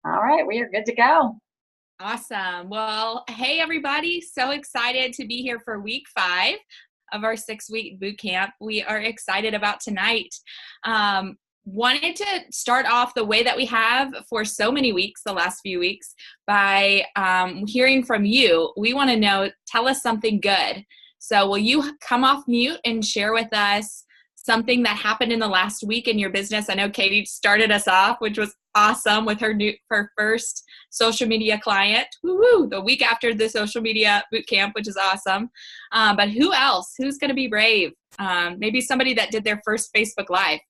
All right, we are good to go. Awesome. Well, hey, everybody. So excited to be here for week 5 of our 6-week boot camp. We are excited about tonight. Wanted to start off the way that we have for so many weeks, the last few weeks, by hearing from you. We want to know, tell us something good. So will you come off mute and share with us something that happened in the last week in your business? I know Katie started us off, which was awesome, with her first social media client. Woo-woo, the week after the social media boot camp, which is awesome. But who else? Who's going to be brave? Maybe somebody that did their first Facebook Live.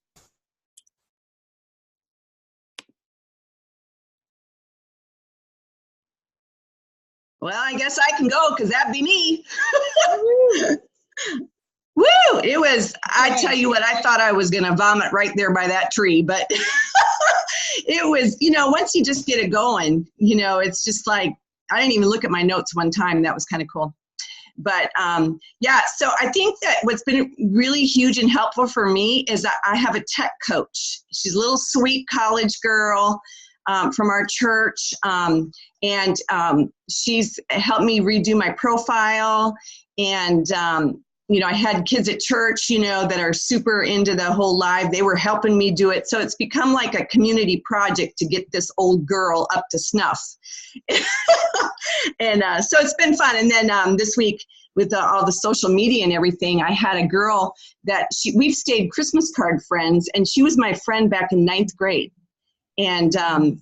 Well, I guess I can go because that'd be me. Woo! It was, I tell you what, I thought I was going to vomit right there by that tree, but it was, once you just get it going, it's just like, I didn't even look at my notes one time. That was kind of cool. But yeah, so I think that what's been really huge and helpful for me is that I have a tech coach. She's a little sweet college girl from our church, and she's helped me redo my profile. And I had kids at church, that are super into the whole live. They were helping me do it. So it's become like a community project to get this old girl up to snuff. And so it's been fun. And then this week with all the social media and everything, I had a girl that we've stayed Christmas card friends, and she was my friend back in 9th grade. And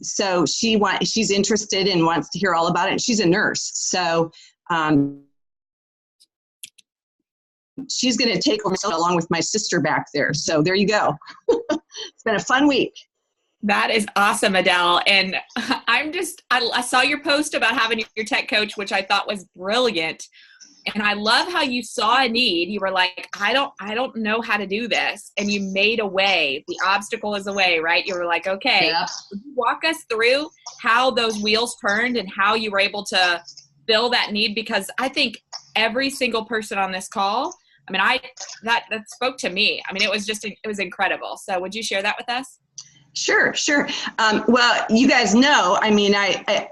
so she's interested and wants to hear all about it. She's a nurse. So she's going to take over along with my sister back there. So there you go. It's been a fun week. That is awesome, Adele. And I saw your post about having your tech coach, which I thought was brilliant. And I love how you saw a need. You were like, I don't know how to do this. And you made a way. The obstacle is a way, right? You were like, okay, yeah. Walk us through how those wheels turned and how you were able to fill that need. Because I think every single person on this call, that spoke to me. It was incredible. So would you share that with us? Sure. Well, you guys know,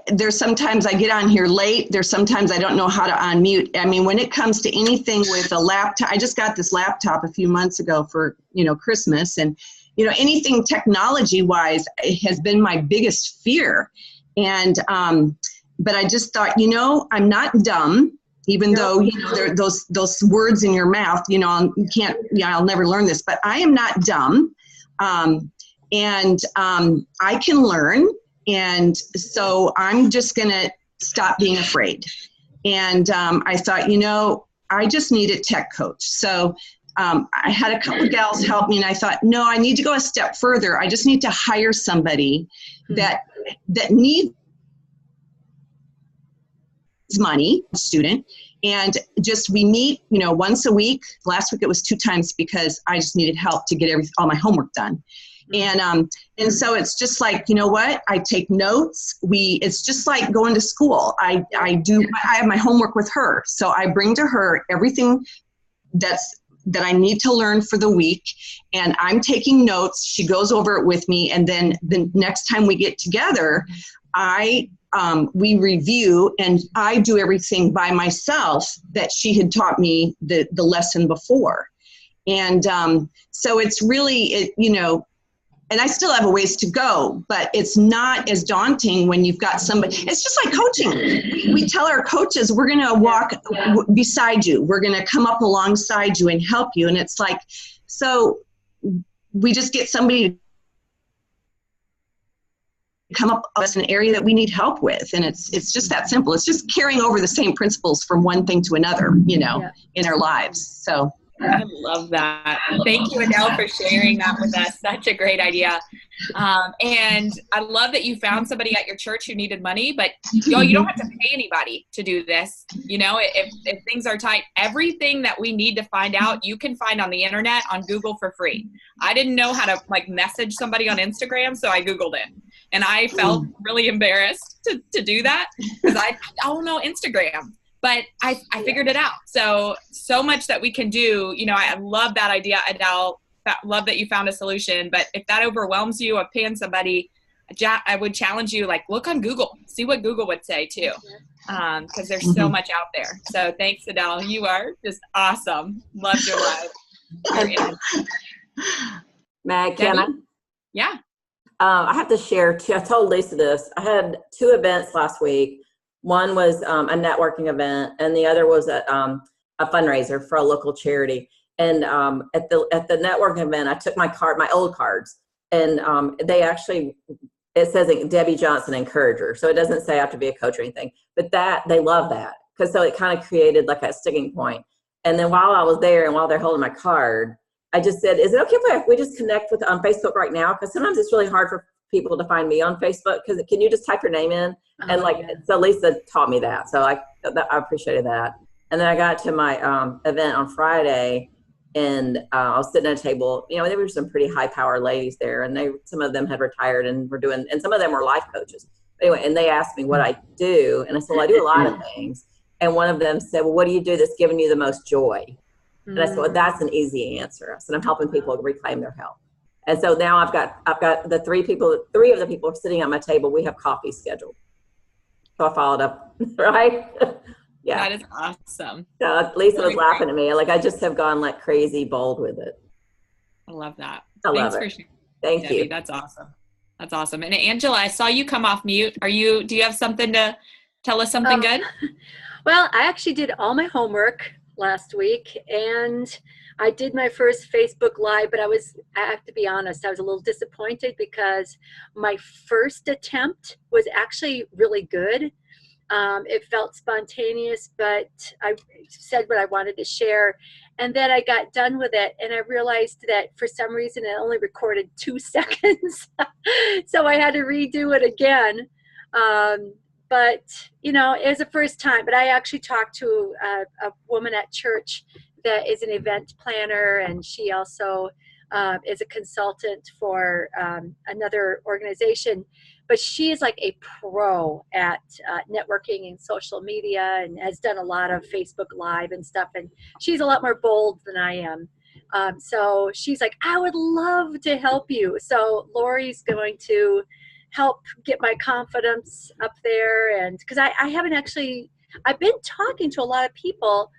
there's sometimes I get on here late. There's sometimes I don't know how to unmute. When it comes to anything with a laptop, I just got this laptop a few months ago for, Christmas, and, anything technology wise has been my biggest fear. And, but I just thought, I'm not dumb, even though, there are those words in your mouth, I'll never learn this, but I am not dumb. And I can learn, and so I'm just going to stop being afraid. And I thought, I just need a tech coach. So I had a couple of gals help me, and I thought, no, I need to go a step further. I just need to hire somebody that needs money, student, and just we meet, once a week. Last week it was 2 times because I just needed help to get all my homework done. And so it's just like, I take notes. It's just like going to school. I have my homework with her. So I bring to her everything that I need to learn for the week, and I'm taking notes. She goes over it with me. And then the next time we get together, we review, and I do everything by myself that she had taught me the lesson before. And so it's really, and I still have a ways to go, but it's not as daunting when you've got somebody. It's just like coaching. We tell our coaches, we're going to walk beside you. We're going to come up alongside you and help you. And it's like, so we just get somebody to come up with an area that we need help with. And it's just that simple. It's just carrying over the same principles from one thing to another, in our lives. So. I love that. Thank you, Adele, for sharing that with us. Such a great idea. And I love that you found somebody at your church who needed money, but you don't have to pay anybody to do this. If things are tight, everything that we need to find out, you can find on the internet, on Google for free. I didn't know how to message somebody on Instagram, so I Googled it. And I felt really embarrassed to do that because I don't know Instagram. But I figured it out. So much that we can do. I love that idea, Adele. Love that you found a solution. But if that overwhelms you of paying somebody, I would challenge you, like, look on Google, see what Google would say too. Because there's so much out there. So thanks, Adele. You are just awesome. Loved your live. Meg, can I? Yeah. I have to share two. I told Lisa this. I had 2 events last week. One was a networking event, and the other was a fundraiser for a local charity. And at the networking event, I took my old cards, and they actually, it says Debbie Johnson Encourager, so it doesn't say I have to be a coach or anything. But they love that, because so it kind of created like a sticking point. And then while I was there and while they're holding my card, I just said, is it okay if we just connect with on Facebook right now? Because sometimes it's really hard for people to find me on Facebook, because can you just type your name in? And so Lisa taught me that. So I appreciated that. And then I got to my event on Friday, and I was sitting at a table, there were some pretty high power ladies there, and some of them had retired and and some of them were life coaches. Anyway, and they asked me what I do. And I said, well, I do a lot of things. And one of them said, well, what do you do that's giving you the most joy? And I said, well, that's an easy answer. I said, I'm helping people reclaim their health. And so now I've got the 3 of the people sitting at my table. We have coffee scheduled. So I followed up, right? Yeah. That is awesome. So Lisa was laughing at me. Like, I just have gone like crazy bold with it. I love that. Thanks for sharing. Thank Debbie, you. That's awesome. That's awesome. And Angela, I saw you come off mute. Do you have something to tell us something good? Well, I actually did all my homework last week, and I did my first Facebook Live, but I have to be honest, I was a little disappointed because my first attempt was actually really good. It felt spontaneous, but I said what I wanted to share. And then I got done with it, and I realized that for some reason it only recorded 2 seconds. So I had to redo it again. But, it was the first time. But I actually talked to a woman at church that is an event planner, and she also is a consultant for another organization. But she is like a pro at networking and social media, and has done a lot of Facebook Live and stuff. And she's a lot more bold than I am. So she's like, I would love to help you. So Lori's going to help get my confidence up there. And because I haven't actually, I've been talking to a lot of people,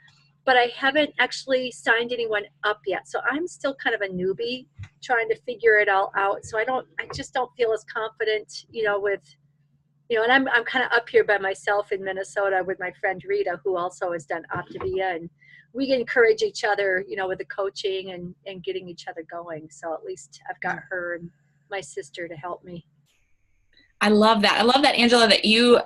but I haven't actually signed anyone up yet. So I'm still kind of a newbie trying to figure it all out. So I just don't feel as confident, and I'm kind of up here by myself in Minnesota with my friend Rita, who also has done Optavia, and we encourage each other, with the coaching and getting each other going. So at least I've got her and my sister to help me. I love that. I love that, Angela, that you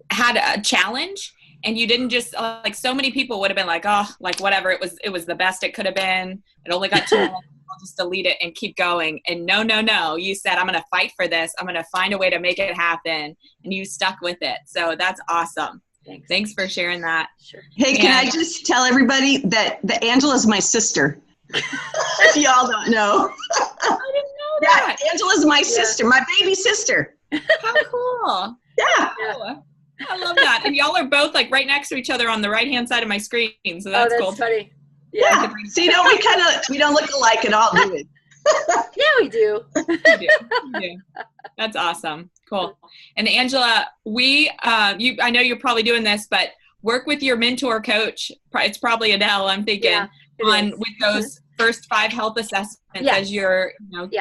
had a challenge and you didn't just like so many people would have been like, oh, like whatever. It was the best it could have been. It only got 2 minutes. I'll just delete it and keep going. And no. You said, I'm going to fight for this. I'm going to find a way to make it happen. And you stuck with it. So that's awesome. Thanks for sharing that. Sure. Hey, can I just tell everybody that Angela's my sister? If y'all don't know. I didn't know that. Yeah, Angela's my sister, my baby sister. How cool. Yeah. Oh, I love that. And y'all are both like right next to each other on the right-hand side of my screen. So that's cool. Funny. Yeah. So, we don't look alike at all, do we? Yeah, we do. We do. That's awesome. Cool. And Angela, I know you're probably doing this, but work with your mentor coach. It's probably Adele, I'm thinking, with those first 5 health assessments as you're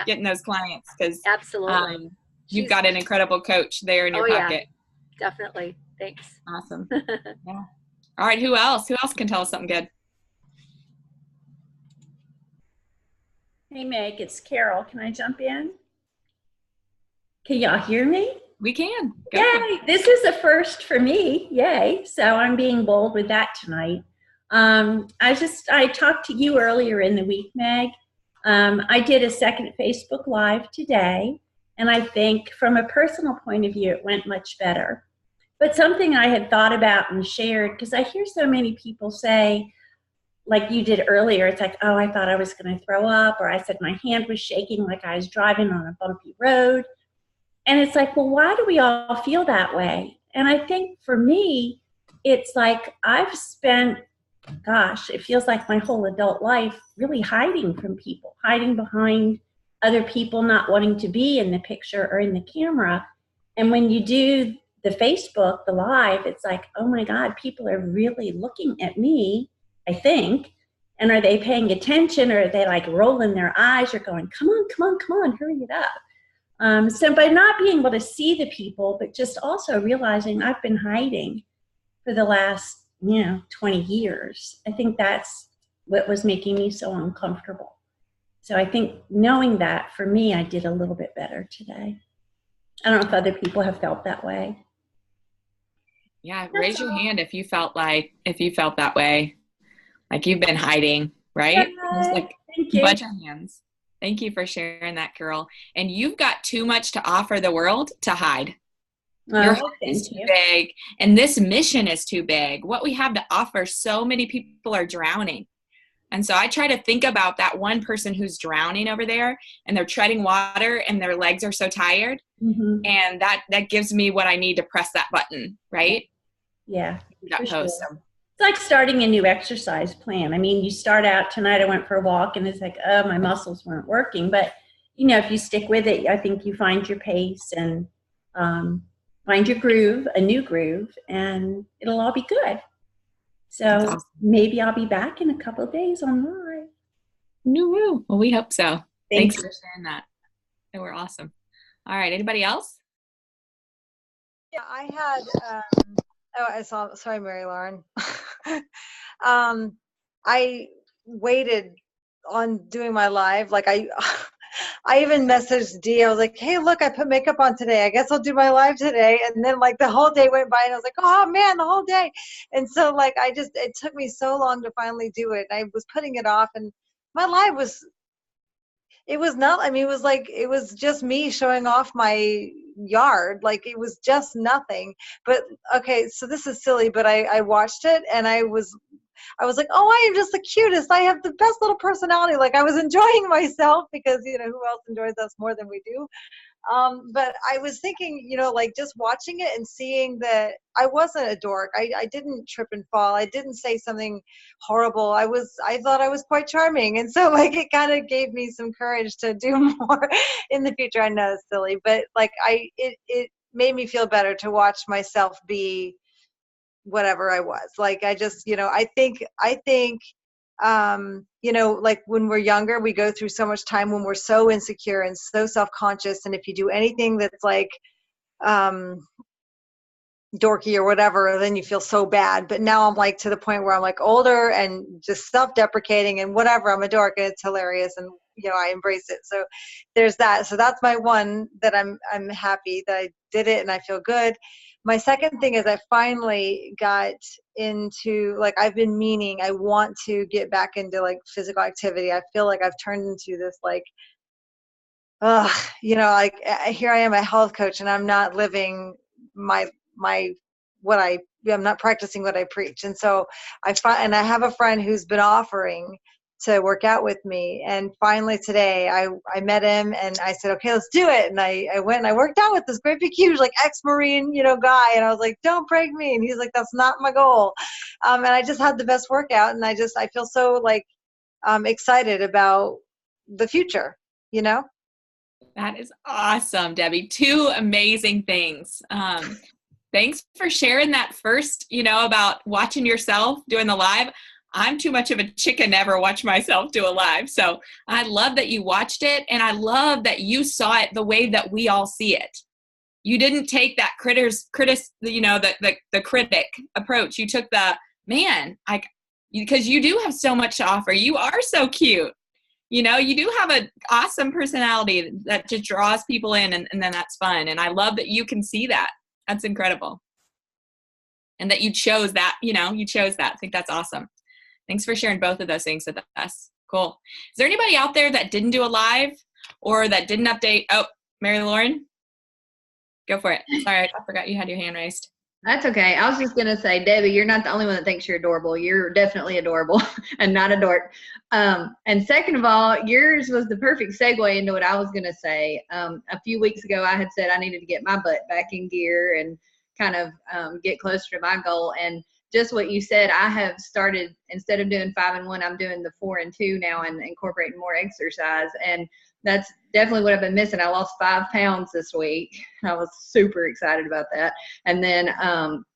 getting those clients, because absolutely you've got an incredible coach there in your pocket. Yeah. Definitely. Thanks. Awesome. Yeah. All right. Who else can tell us something good? Hey, Meg, it's Carol. Can I jump in? Can y'all hear me? We can. Go Yay. This is a first for me. Yay. So I'm being bold with that tonight. I talked to you earlier in the week, Meg. I did a second Facebook Live today, and I think from a personal point of view, it went much better. But something I had thought about and shared, because I hear so many people say, like you did earlier, it's like, oh, I thought I was going to throw up, or I said my hand was shaking like I was driving on a bumpy road. And it's like, well, why do we all feel that way? And I think for me, it's like I've spent, it feels like my whole adult life really hiding from people, hiding behind other people not wanting to be in the picture or in the camera. And when you do the Facebook, the live, it's like, oh my God, people are really looking at me, I think. And are they paying attention, or are they like rolling their eyes or going, come on, come on, come on, hurry it up. So by not being able to see the people, but just also realizing I've been hiding for the last, 20 years, I think that's what was making me so uncomfortable. So I think knowing that, for me, I did a little bit better today. I don't know if other people have felt that way. Yeah, raise your hand if you felt that way. Like you've been hiding, right? Just like Thank a you. bunch of hands. Thank you for sharing that, Carol. And you've got too much to offer the world to hide. Your heart is too big, and this mission is too big. What we have to offer, so many people are drowning. And so I try to think about that one person who's drowning over there, and they're treading water and their legs are so tired. Mm-hmm. And that gives me what I need to press that button, right? Yeah. That post. Sure. It's like starting a new exercise plan. I mean, you start out, tonight I went for a walk and it's like, oh, my muscles weren't working. But, if you stick with it, I think you find your pace and find your groove, a new groove, and it'll all be good. So awesome. Maybe I'll be back in a couple of days on live. No, well, we hope so. Thanks for sharing that. They were awesome. All right, anybody else? Yeah, I had, sorry, Mary Lauren. I waited on doing my live. Like I even messaged Dee. I was like, hey, look, I put makeup on today. I guess I'll do my live today. And then like the whole day went by and I was like, oh man, the whole day. And so like, it took me so long to finally do it. I was putting it off, and my live it was just me showing off my yard. Like it was just nothing. But okay, so this is silly, but I watched it and I was like, oh, I am just the cutest. I have the best little personality. Like I was enjoying myself because, who else enjoys us more than we do? But I was thinking, like just watching it and seeing that I wasn't a dork. I didn't trip and fall. I didn't say something horrible. I thought I was quite charming. And so like, it kind of gave me some courage to do more in the future. I know it's silly, but like it made me feel better to watch myself be whatever I was. Like, I just, I think, like when we're younger, we go through so much time when we're so insecure and so self-conscious. And if you do anything that's like, dorky or whatever, then you feel so bad. But now I'm like to the point where I'm like older and just self-deprecating and whatever, I'm a dork and it's hilarious. And, I embrace it. So there's that. So that's my one that I'm happy that I did it and I feel good. My second thing is I finally got into, like, I've been meaning, I want to get back into like physical activity. I feel like I've turned into this like, like here I am a health coach and I'm not living I'm not practicing what I preach. And so I have a friend who's been offering to work out with me. And finally today I met him and I said, okay, let's do it. And I went and I worked out with this great big huge like ex-Marine, guy. And I was like, don't break me. And he's like, that's not my goal. And I just had the best workout. And I feel so like excited about the future, That is awesome, Debbie. Two amazing things. Thanks for sharing that first, about watching yourself doing the live. I'm too much of a chicken to ever watch myself do a live. So I love that you watched it. And I love that you saw it the way that we all see it. You didn't take that the critic approach. You took the, man, because you do have so much to offer. You are so cute. You do have an awesome personality that just draws people in, and then that's fun. And I love that you can see that. That's incredible. And that you chose that, I think that's awesome. Thanks for sharing both of those things with us. Cool. Is there anybody out there that didn't do a live or that didn't update? Oh, Mary Lauren, go for it. Sorry, I forgot you had your hand raised. That's okay. I was just going to say, Debbie, you're not the only one that thinks you're adorable. You're definitely adorable and not a dork. And second of all, yours was the perfect segue into what I was going to say. A few weeks ago, I had said I needed to get my butt back in gear and kind of get closer to my goal. And just what you said, I have started, instead of doing 5 and 1, I'm doing the 4 and 2 now and incorporating more exercise. And that's definitely what I've been missing. I lost 5 pounds this week. I was super excited about that. And then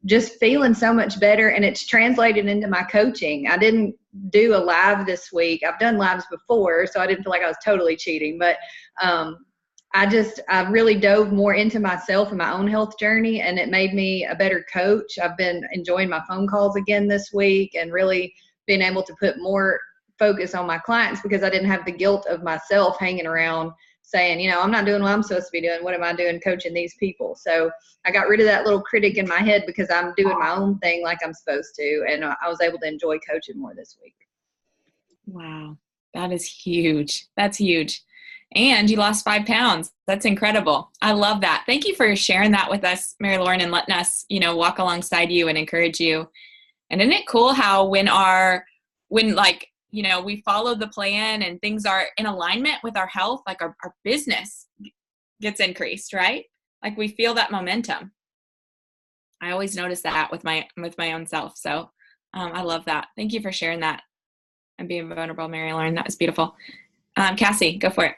just feeling so much better, and it's translated into my coaching. I didn't do a live this week. I've done lives before, so I didn't feel like I was totally cheating, but I really dove more into myself and my own health journey, and it made me a better coach. I've been enjoying my phone calls again this week and really being able to put more focus on my clients, because I didn't have the guilt of myself hanging around saying, I'm not doing what I'm supposed to be doing. What am I doing coaching these people? So I got rid of that little critic in my head because I'm doing my own thing like I'm supposed to. And I was able to enjoy coaching more this week. Wow. That is huge. That's huge. And you lost 5 pounds. That's incredible. I love that. Thank you for sharing that with us, Mary Lauren, and letting us, walk alongside you and encourage you. And isn't it cool how when we follow the plan and things are in alignment with our health, like our business gets increased, right? Like we feel that momentum. I always notice that with my own self. So I love that. Thank you for sharing that and being vulnerable, Mary Lauren. That was beautiful. Cassie, go for it.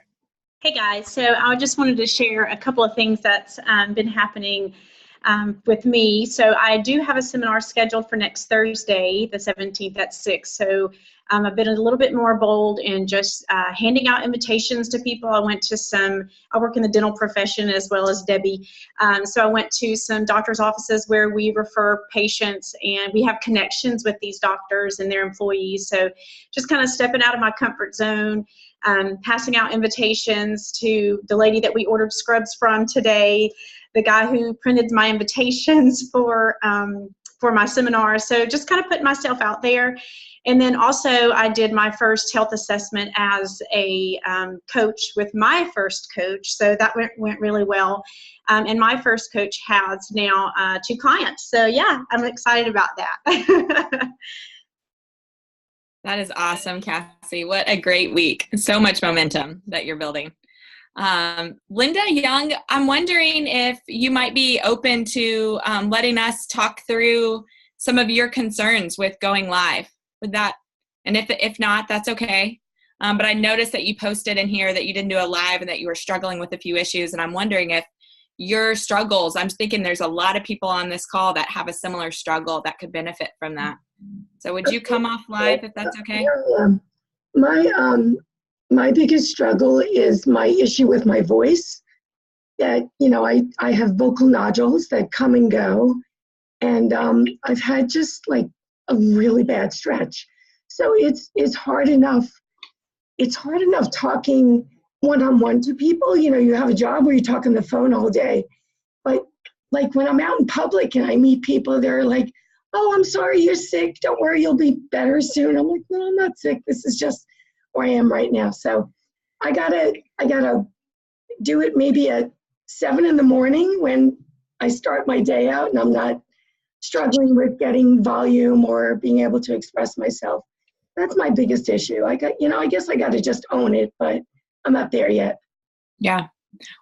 Hey guys, so I just wanted to share a couple of things that's been happening with me. So I do have a seminar scheduled for next Thursday, the 17th at 6. So I've been a little bit more bold in just handing out invitations to people. I work in the dental profession as well as Debbie. So I went to some doctor's offices where we refer patients, and we have connections with these doctors and their employees. So just kind of stepping out of my comfort zone, passing out invitations to the lady that we ordered scrubs from today, the guy who printed my invitations for my seminar. So just kind of putting myself out there. And then also I did my first health assessment as a coach with my first coach. So that went really well. And my first coach has now 2 clients. So yeah, I'm excited about that. That is awesome, Cassie. What a great week. So much momentum that you're building. Linda Young, I'm wondering if you might be open to letting us talk through some of your concerns with going live with that. And if not, that's okay. But I noticed that you posted in here that you didn't do a live and that you were struggling with a few issues. And I'm wondering if your struggles, I'm thinking there's a lot of people on this call that have a similar struggle that could benefit from that. So would you come off live if that's okay? My biggest struggle is my issue with my voice. That, I have vocal nodules that come and go. And I've had just like a really bad stretch. So it's hard enough. It's hard enough talking one-on-one to people. You have a job where you talk on the phone all day. But like when I'm out in public and I meet people, they're like, "Oh, I'm sorry you're sick. Don't worry, you'll be better soon." I'm like, "No, I'm not sick. This is just where I am right now." So I gotta do it maybe at 7 in the morning when I start my day out and I'm not struggling with getting volume or being able to express myself. That's my biggest issue. I guess I got to just own it, but I'm not there yet. Yeah.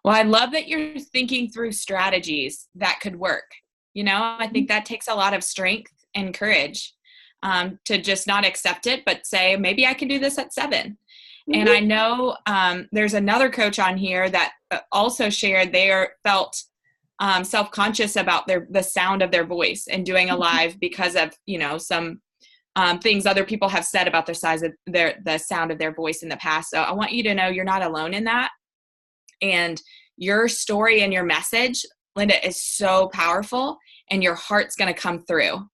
Well, I love that you're thinking through strategies that could work. I think that takes a lot of strength and courage to just not accept it, but say, maybe I can do this at 7. And I know there's another coach on here that also shared they felt self-conscious about the sound of their voice and doing a live because of, some things other people have said about the sound of their voice in the past. So I want you to know you're not alone in that. And your story and your message, Linda, is so powerful, and your heart's going to come through.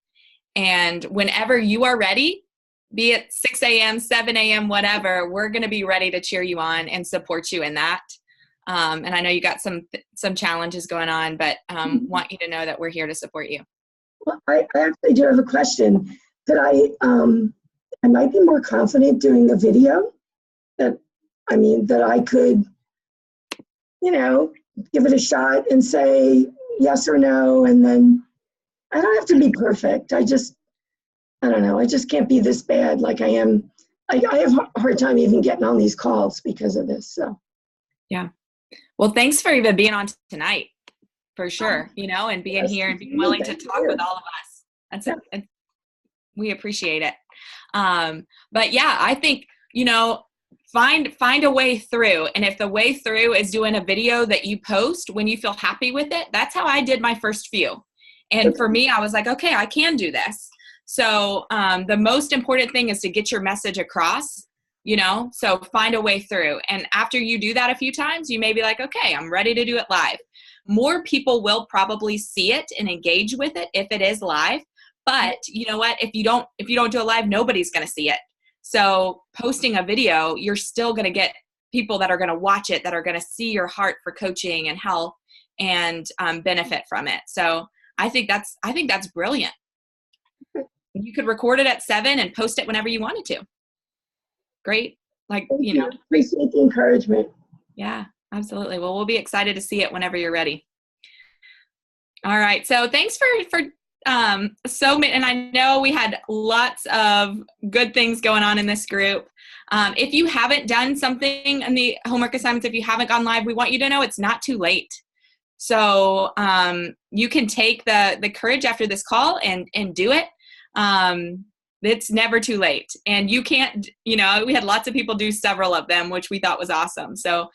And whenever you are ready, be it 6 a.m., 7 a.m., whatever, we're going to be ready to cheer you on and support you in that. And I know you got some challenges going on, but want you to know that we're here to support you. Well, I actually do have a question. Could I might be more confident doing a video that I could, give it a shot and say yes or no. And then I don't have to be perfect. I don't know. I just can't be this bad like I am. I have a hard time even getting on these calls because of this. So, yeah. Well, thanks for even being on tonight, for sure, and being here and being willing to talk with all of us. We appreciate it. But yeah, I think, find a way through. And if the way through is doing a video that you post when you feel happy with it, that's how I did my first few. And for me, I was like, okay, I can do this. So the most important thing is to get your message across, you know, so find a way through. And after you do that a few times, you may be like, okay, I'm ready to do it live. More people will probably see it and engage with it if it is live. But you know what? If you don't do it live, nobody's going to see it. So posting a video, you're still going to get people that are going to watch it, that are going to see your heart for coaching and health and benefit from it. So I think that's brilliant. You could record it at 7 and post it whenever you wanted to. Like, Thank you. Appreciate the encouragement. Yeah, absolutely. Well, we'll be excited to see it whenever you're ready. All right. So thanks for so many, and I know we had lots of good things going on in this group. If you haven't done something in the homework assignments, if you haven't gone live, we want you to know it's not too late. So you can take the courage after this call and do it. It's never too late. And you can't, you know, we had lots of people do several of them, which we thought was awesome. So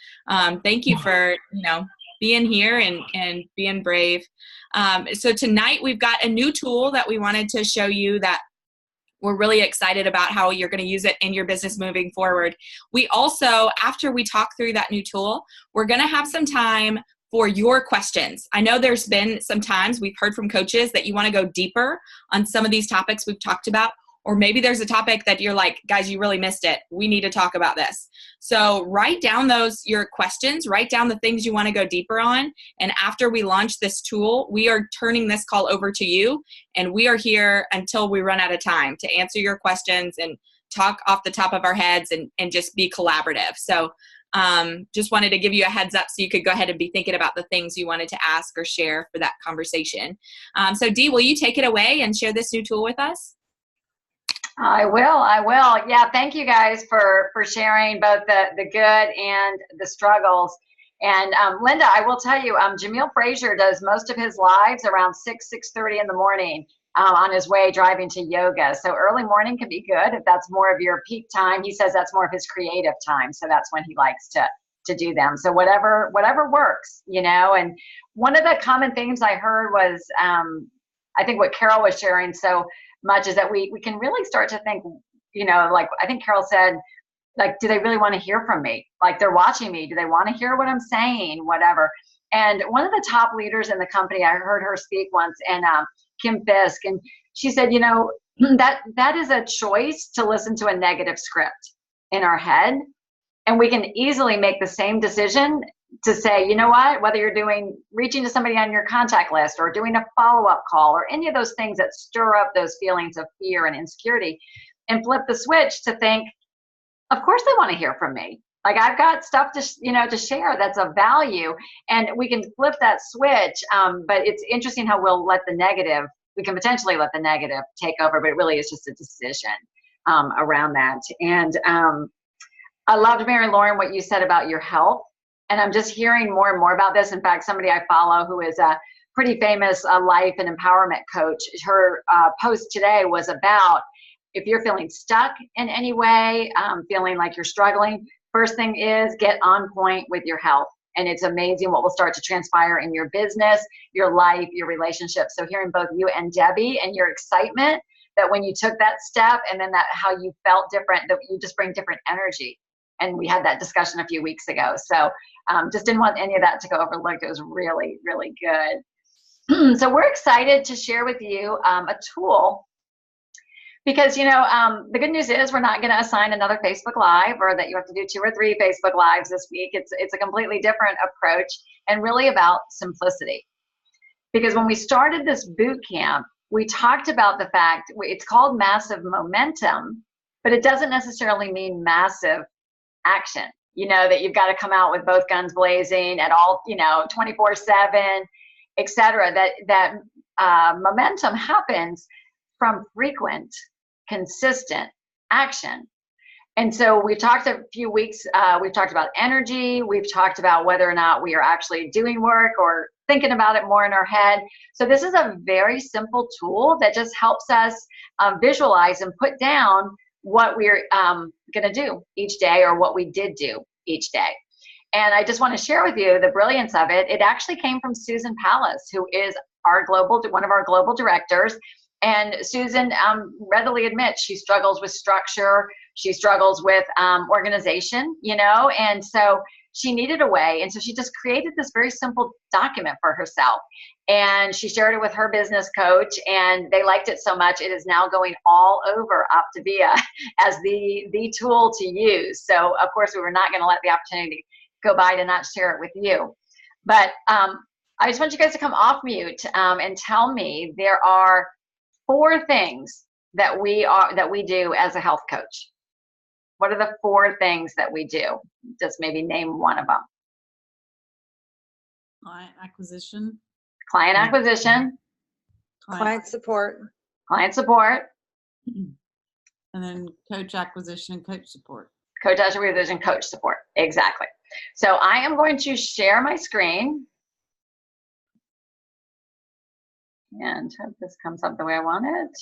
thank you for, you know, being here and being brave. So tonight we've got a new tool that we wanted to show you that we're really excited about how you're going to use it in your business moving forward. We also, after we talk through that new tool, we're going to have some time for your questions. I know there's been some times we've heard from coaches that you want to go deeper on some of these topics we've talked about, or maybe there's a topic that you're like, guys, you really missed it. We need to talk about this. So write down your questions, write down the things you want to go deeper on. And after we launch this tool, we are turning this call over to you. And we are here until we run out of time to answer your questions and talk off the top of our heads and just be collaborative. So just wanted to give you a heads up so you could go ahead and be thinking about the things you wanted to ask or share for that conversation. So Dee, will you take it away and share this new tool with us? I will. Yeah, thank you guys for sharing both the good and the struggles. And Linda, I will tell you, Jamil Frazier does most of his lives around 6:30 in the morning on his way driving to yoga. So early morning can be good if that's more of your peak time. He says that's more of his creative time. So that's when he likes to do them. So whatever works, you know. And one of the common themes I heard was, I think what Carol was sharing so much is that we can really start to think, you know, like I think Carol said, like, do they really want to hear from me? Like, they're watching me. Do they want to hear what I'm saying? Whatever. And one of the top leaders in the company, I heard her speak once, and Kim Fisk, and she said, you know, that is a choice to listen to a negative script in our head. And we can easily make the same decision to say, you know what, whether you're reaching to somebody on your contact list or doing a follow-up call or any of those things that stir up those feelings of fear and insecurity, and flip the switch to think, of course they want to hear from me. Like, I've got stuff to share that's of value, and we can flip that switch. But it's interesting how we can potentially let the negative take over, but it really is just a decision around that. And I loved, Mary Lauren, what you said about your health. And I'm just hearing more and more about this. In fact, somebody I follow who is a pretty famous life and empowerment coach, her post today was about, if you're feeling stuck in any way, feeling like you're struggling, first thing is get on point with your health. And it's amazing what will start to transpire in your business, your life, your relationships. So hearing both you and Debbie and your excitement that when you took that step, and then that how you felt different, that you just bring different energy. And we had that discussion a few weeks ago. So just didn't want any of that to go overlooked. It was really, really good. So we're excited to share with you a tool, because, you know, the good news is we're not going to assign another Facebook Live, or that you have to do 2 or 3 Facebook Lives this week. It's a completely different approach, and really about simplicity. Because when we started this boot camp, we talked about the fact it's called massive momentum, but it doesn't necessarily mean massive action. You know, that you've got to come out with both guns blazing at all, you know, 24/7, etc. That momentum happens from frequent, consistent action. And so we've talked a few weeks, we've talked about energy, we've talked about whether or not we are actually doing work or thinking about it more in our head. So this is a very simple tool that just helps us visualize and put down what we're going to do each day, or what we did do each day. And I just want to share with you the brilliance of it. It actually came from Susan Palace, who is one of our global directors. And Susan readily admits she struggles with structure. She struggles with organization, and so she needed a way. And so she just created this very simple document for herself. And she shared it with her business coach, and they liked it so much, it is now going all over Optavia as the tool to use. So of course, we were not going to let the opportunity go by to not share it with you. But I just want you guys to come off mute and tell me, there are 4 things that we do as a health coach. What are the 4 things that we do? Just maybe name one of them. Client acquisition. Client acquisition. Client support. Client support. And then coach acquisition and coach support. Coach acquisition, coach support. Exactly. So I am going to share my screen. And hope this comes up the way I want it.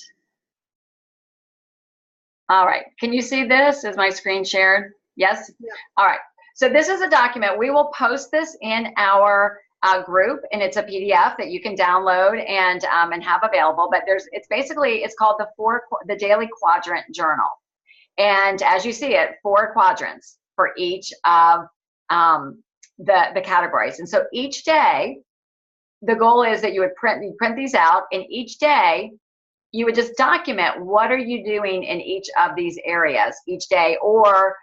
All right, can you see this? Is my screen shared? Yes? Yeah. All right, so this is a document. We will post this in our group, and it's a PDF that you can download and have available. But it's called the Daily Quadrant Journal. And as you see it, 4 quadrants for each of the categories. And so each day, the goal is that you print these out, and each day you would just document what are you doing in each of these areas each day, or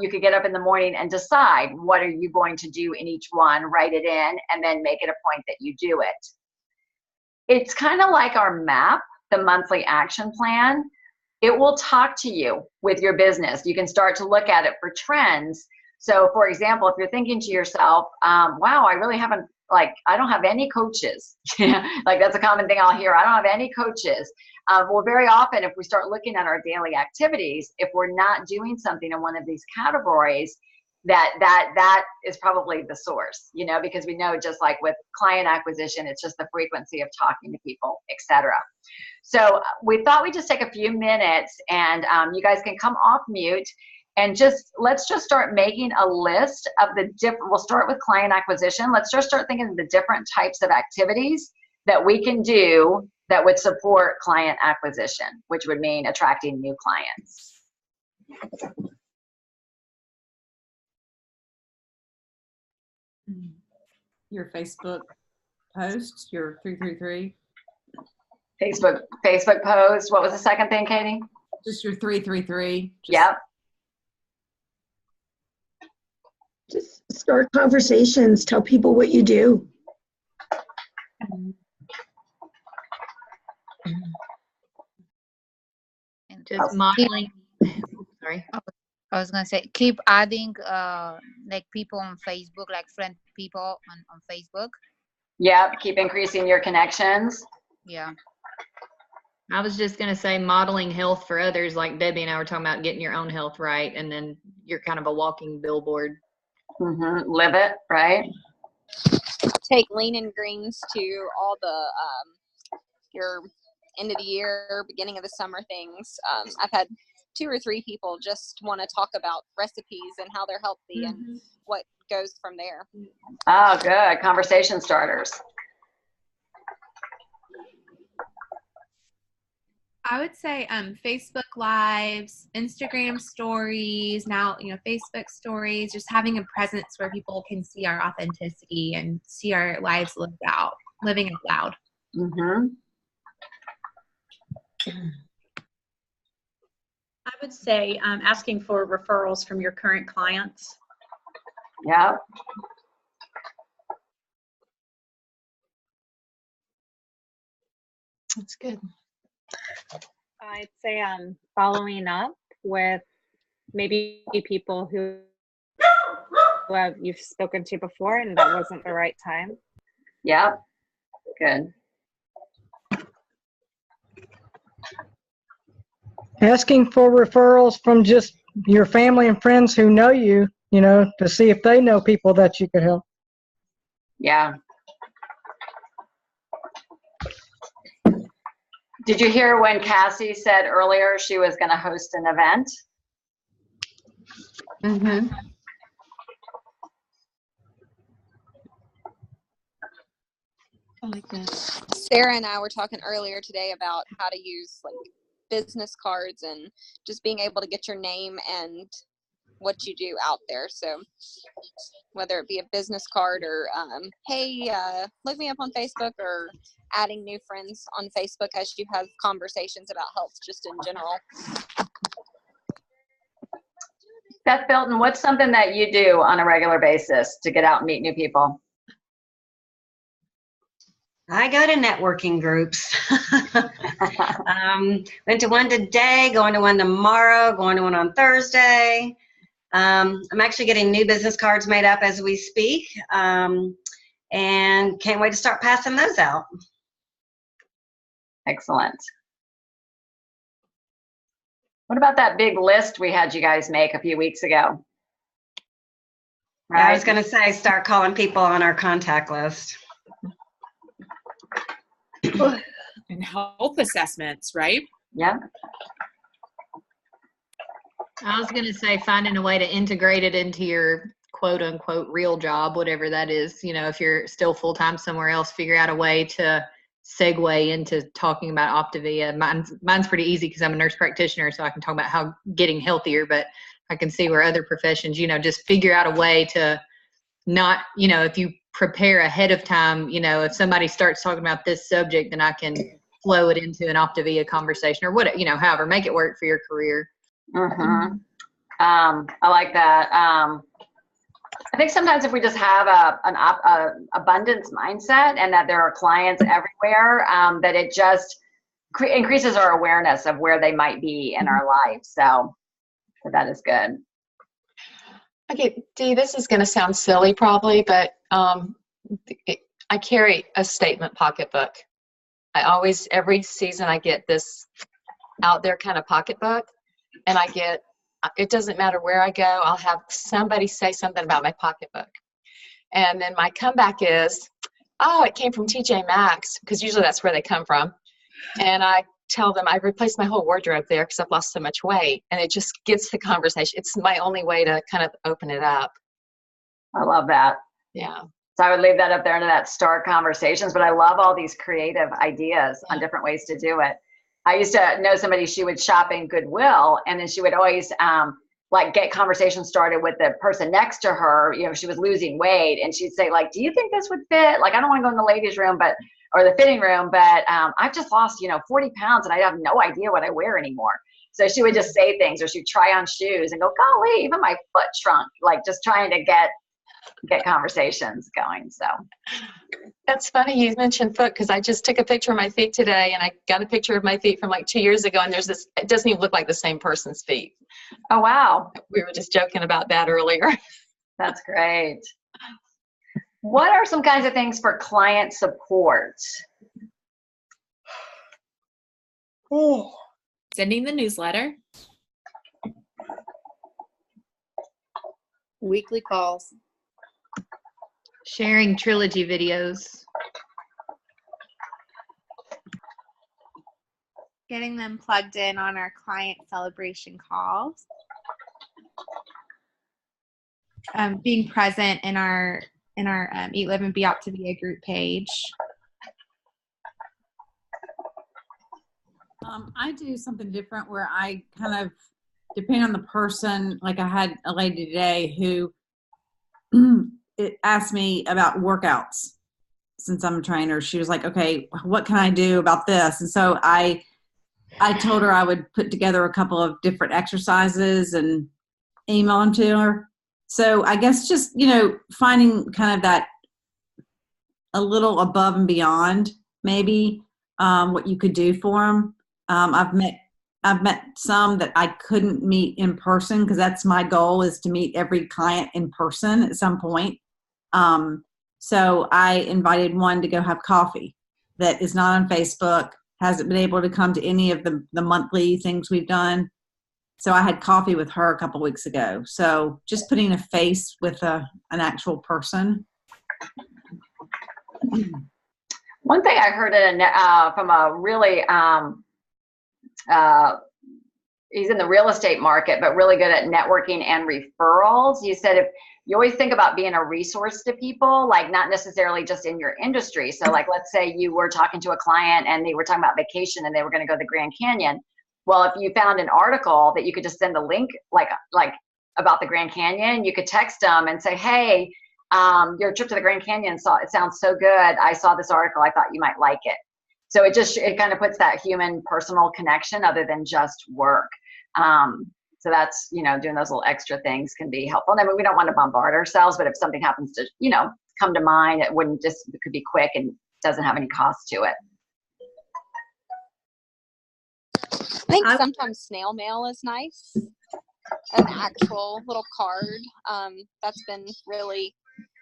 you could get up in the morning and decide what are you going to do in each one, write it in, and then make it a point that you do it. It's kind of like our map, the monthly action plan. It will talk to you with your business. You can start to look at it for trends. So for example, if you're thinking to yourself, wow, I really haven't, I don't have any coaches. Like that's a common thing I'll hear. I don't have any coaches. Well, very often if we start looking at our daily activities, if we're not doing something in one of these categories, that is probably the source, because we know, just like with client acquisition, it's just the frequency of talking to people, etc. So we thought we'd just take a few minutes, and you guys can come off mute. And let's just start making a list of we'll start with client acquisition. Let's just start thinking of the different types of activities that we can do that would support client acquisition, which would mean attracting new clients. Your Facebook posts, your 333. Facebook post. What was the second thing, Katie? Just your 333. Yep. Just start conversations, tell people what you do. And just modeling. Sorry. I was gonna say, keep adding like people on Facebook, like friend people on Facebook. Yeah, keep increasing your connections. Yeah. I was just going to say modeling health for others, like Debbie and I were talking about getting your own health right, and then you're kind of a walking billboard. Mm-hmm. Live it, right? Take lean and greens to all the your end of the year, beginning of the summer things. I've had 2 or 3 people just want to talk about recipes and how they're healthy and what goes from there. Oh, good. Conversation starters. I would say Facebook Lives, Instagram stories, now, Facebook stories, just having a presence where people can see our authenticity and see our lives living out loud. Mm-hmm. I would say asking for referrals from your current clients. Yeah. That's good. I'd say following up with maybe people who you've spoken to before and that wasn't the right time. Yeah, good. Asking for referrals from just your family and friends who know you, to see if they know people that you could help. Yeah. Did you hear when Cassie said earlier she was going to host an event? Mm-hmm. Sarah and I were talking earlier today about how to use like business cards and just being able to get your name and what you do out there. So whether it be a business card or hey, look me up on Facebook, or adding new friends on Facebook as you have conversations about health just in general. Beth Bilton, what's something that you do on a regular basis to get out and meet new people? I go to networking groups. Went to one today, going to one tomorrow, going to one on Thursday. I'm actually getting new business cards made up as we speak, and can't wait to start passing those out. Excellent. What about that big list we had you guys make a few weeks ago? Right. I was going to say, start calling people on our contact list. And health assessments, right? Yeah. I was going to say finding a way to integrate it into your quote unquote real job, whatever that is. You know, if you're still full-time somewhere else, figure out a way to segue into talking about Optavia. Mine's pretty easy because I'm a nurse practitioner, so I can talk about how getting healthier, but I can see where other professions, you know, just figure out a way to not, you know, if you prepare ahead of time, you know, if somebody starts talking about this subject, then I can flow it into an Optavia conversation or what, you know, however, make it work for your career. Mm-hmm. I like that. I think sometimes if we just have an abundance mindset and that there are clients everywhere, that it just increases our awareness of where they might be in our life. So that is good. Okay, Dee, this is going to sound silly probably, but I carry a statement pocketbook. I always, every season I get this out there kind of pocketbook, and I get, it doesn't matter where I go, I'll have somebody say something about my pocketbook. And then my comeback is, oh, it came from TJ Maxx, because usually that's where they come from. And I tell them I've replaced my whole wardrobe there because I've lost so much weight. And it just gets the conversation. It's my only way to kind of open it up. I love that. Yeah. So I would leave that up there to that start conversations, but I love all these creative ideas on different ways to do it. I used to know somebody, she would shop in Goodwill, and then she would always like get conversations started with the person next to her. You know, she was losing weight, and she'd say like, do you think this would fit? Like, I don't want to go in the ladies' room, or the fitting room, but I've just lost, 40 pounds and I have no idea what I wear anymore. So she would just say things, or she'd try on shoes and go, golly, even my foot shrunk, like just trying to get conversations going. So that's funny you mentioned foot, because I just took a picture of my feet today, and I got a picture of my feet from like 2 years ago, and there's this, it doesn't even look like the same person's feet. Oh wow, we were just joking about that earlier. That's great. What are some kinds of things for client support? Oh, sending the newsletter, weekly calls, sharing Trilogy videos, getting them plugged in on our client celebration calls, being present in our Eat, Live, and Be Optavia group page. I do something different where I kind of depend on the person. Like I had a lady today who asked me about workouts. Since I'm a trainer, she was like, okay, what can I do about this? And so I told her I would put together a couple of different exercises and email them to her. So I guess just, finding kind of that a little above and beyond maybe what you could do for them. I've met some that I couldn't meet in person, because that's my goal, is to meet every client in person at some point. So I invited one to go have coffee that is not on Facebook, hasn't been able to come to any of the monthly things we've done. So I had coffee with her a couple weeks ago. So just putting a face with an actual person. One thing I heard from a really, he's in the real estate market, but really good at networking and referrals. You said if you always think about being a resource to people, like not necessarily just in your industry. So like, let's say you were talking to a client and they were talking about vacation and they were going to go to the Grand Canyon. Well, if you found an article that you could just send a link, like about the Grand Canyon, you could text them and say, hey, your trip to the Grand Canyon, it sounds so good. I saw this article. I thought you might like it. So it kind of puts that human personal connection other than just work. So that's, doing those little extra things can be helpful. And I mean, we don't want to bombard ourselves, but if something happens to, come to mind, it could be quick and doesn't have any cost to it. I think sometimes snail mail is nice. An actual little card. That's been really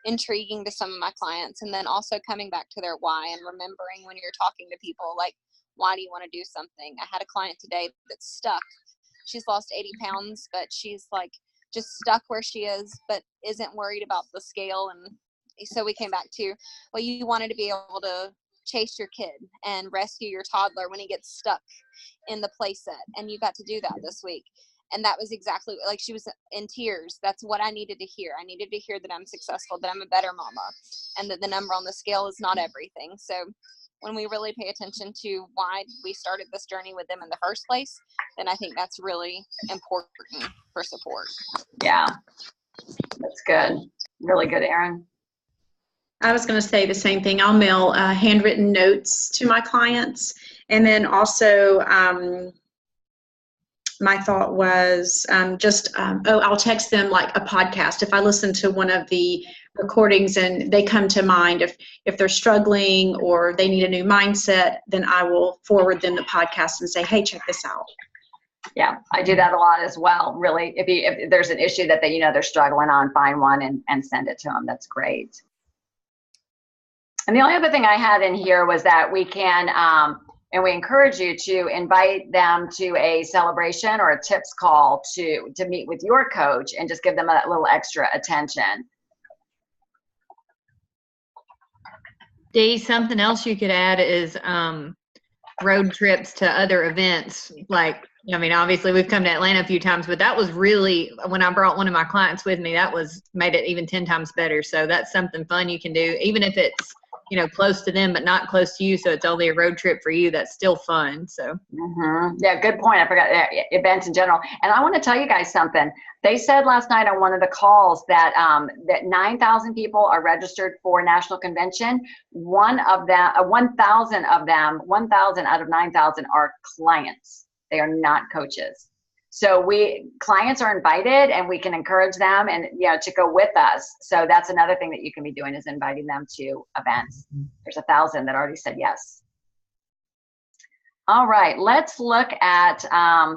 intriguing to some of my clients. And then also coming back to their why and remembering when you're talking to people, like, why do you want to do something? I had a client today that's stuck. She's lost 80 pounds, but she's like just stuck where she is, but isn't worried about the scale. And so we came back to, well, you wanted to be able to chase your kid and rescue your toddler when he gets stuck in the play set. And you got to do that this week. And that was exactly, like, she was in tears. That's what I needed to hear. I needed to hear that I'm successful, that I'm a better mama, and that the number on the scale is not everything. So when we really pay attention to why we started this journey with them in the first place, then I think that's really important for support. Yeah, that's good. Really good, Erin. I was going to say the same thing. I'll mail handwritten notes to my clients. And then also, my thought was I'll text them like a podcast. If I listen to one of the recordings and they come to mind, if they're struggling or they need a new mindset, then I will forward them the podcast and say, hey, check this out. Yeah, I do that a lot as well. Really, if there's an issue that they're struggling on, find one and send it to them. That's great. And the only other thing I had in here was that we can, and we encourage you to invite them to a celebration or a tips call to meet with your coach and just give them a little extra attention. Dee, something else you could add is road trips to other events. Like, I mean, obviously we've come to Atlanta a few times, but that was really, when I brought one of my clients with me, that made it even 10 times better. So that's something fun you can do, even if it's, close to them, but not close to you. So it's only a road trip for you. That's still fun. So. Yeah, good point. I forgot events in general. And I want to tell you guys something. They said last night on one of the calls that 9,000 people are registered for National Convention. 1,000 of them, 1,000 out of 9,000 are clients. They are not coaches. So clients are invited and we can encourage them and to go with us. So that's another thing that you can be doing, is inviting them to events. There's 1,000 that already said yes. All right, let's look at I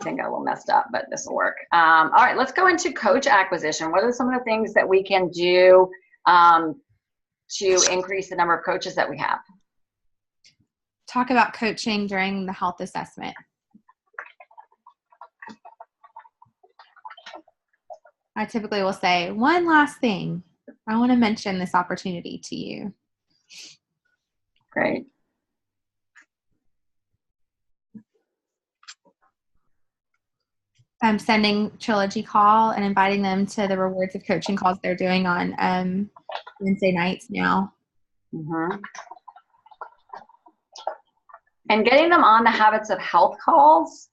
think I got a little messed up, but this will work. All right, let's go into coach acquisition. What are some of the things that we can do to increase the number of coaches that we have? Talk about coaching during the health assessment. I typically will say, one last thing. I want to mention this opportunity to you. Great. I'm sending Trilogy call and inviting them to the Rewards of Coaching calls they're doing on Wednesday nights now. And getting them on the Habits of Health calls,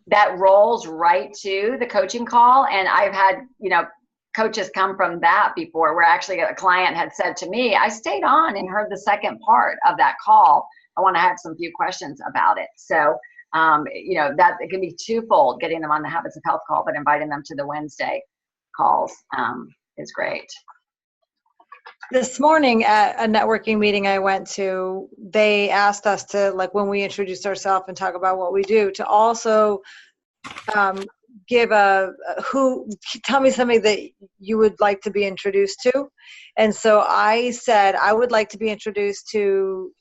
that rolls right to the coaching call. And I've had, coaches come from that before, where actually a client had said to me, I stayed on and heard the second part of that call. I want to have some few questions about it. So, that it can be twofold, getting them on the Habits of Health call, but inviting them to the Wednesday calls is great. This morning at a networking meeting I went to, they asked us to, like, when we introduce ourselves and talk about what we do, to also give tell me somebody that you would like to be introduced to. And so I said I would like to be introduced to,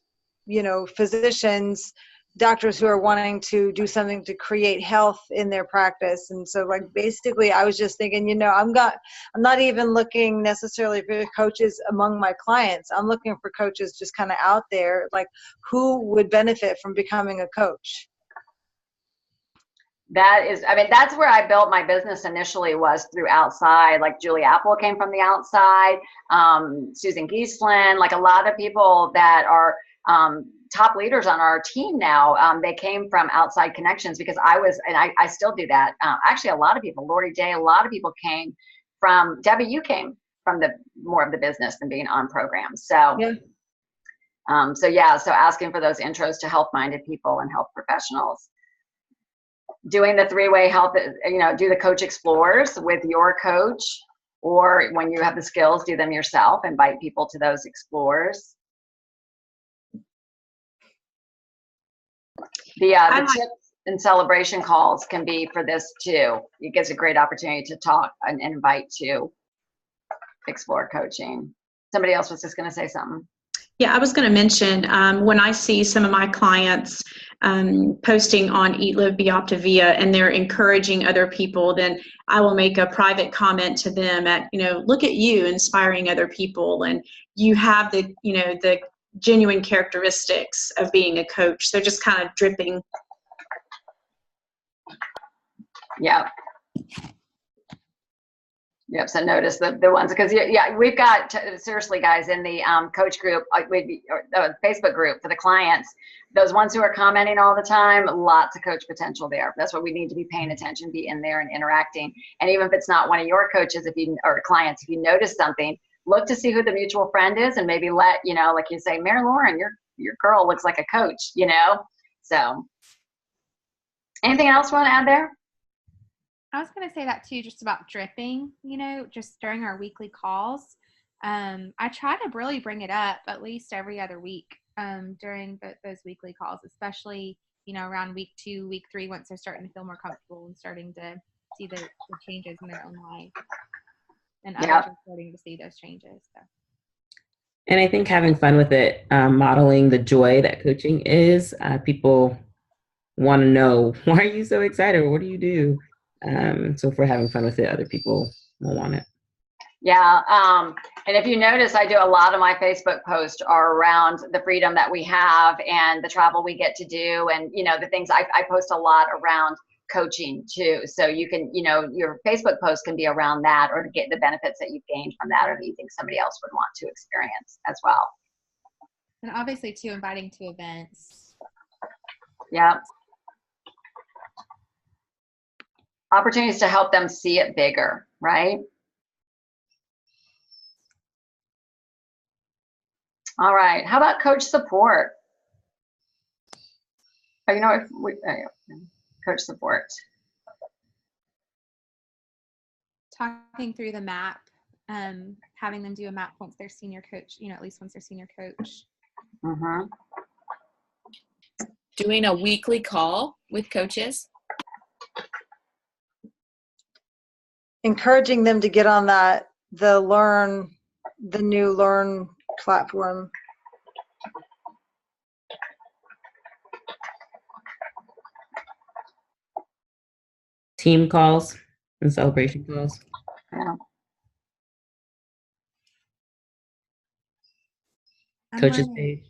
physicians doctors who are wanting to do something to create health in their practice. And so like basically I was just thinking, you know, I'm not even looking necessarily for coaches among my clients. I'm looking for coaches just kind of out there, like who would benefit from becoming a coach. That is, I mean, that's where I built my business initially, was through outside. Like Julie Apple came from the outside, Susan Giesland, like a lot of people that are top leaders on our team now, they came from outside connections, because I still do that. Actually, a lot of people, Lori Day, a lot of people came from, Debbie, you came from the more of the business than being on programs. So, yeah. So asking for those intros to health-minded people and health professionals. Doing the three-way health, you know, do the coach explores with your coach, or when you have the skills, do them yourself, invite people to those explores. The tips and celebration calls can be for this too. It gives a great opportunity to talk and invite to explore coaching. Somebody else was just going to say something. Yeah, I was going to mention when I see some of my clients posting on Eat, Live, Be Optavia, and they're encouraging other people, then I will make a private comment to them at, you know, look at you inspiring other people, and you have the, you know, the genuine characteristics of being a coach. They're just kind of dripping. Yeah. Yep. So notice the ones, because yeah, we've got seriously guys in the coach group, Facebook group for the clients, those ones who are commenting all the time, lots of coach potential there. That's what we need to be paying attention, be in there and interacting. And even if it's not one of your coaches, or clients, if you notice something, look to see who the mutual friend is, and maybe let, you know, like you say, Mary Lauren, your girl looks like a coach, you know? So anything else you want to add there? I was going to say that too, just about dripping, you know, just during our weekly calls. I try to really bring it up at least every other week during those weekly calls, especially, you know, around week 2, week 3, once they're starting to feel more comfortable and starting to see the changes in their own life. And others are starting to see those changes. So. And I think having fun with it, modeling the joy that coaching is, people want to know, why are you so excited? What do you do? So if we're having fun with it, other people will want it. Yeah. And if you notice, I do a lot of my Facebook posts are around the freedom that we have and the travel we get to do. And, you know, the things I post a lot around coaching too. So you can, you know, your Facebook post can be around that, or to get the benefits that you've gained from that, or that you think somebody else would want to experience as well. And obviously too, inviting to events. Yeah. Opportunities to help them see it bigger, right? All right. How about coach support? Oh, you know, if we, coach support. Talking through the map, having them do a map once they're senior coach, you know, at least once they're senior coach. Mm-hmm. Doing a weekly call with coaches. Encouraging them to get on the new Learn platform. Team calls and celebration calls. Yeah. Coaches page.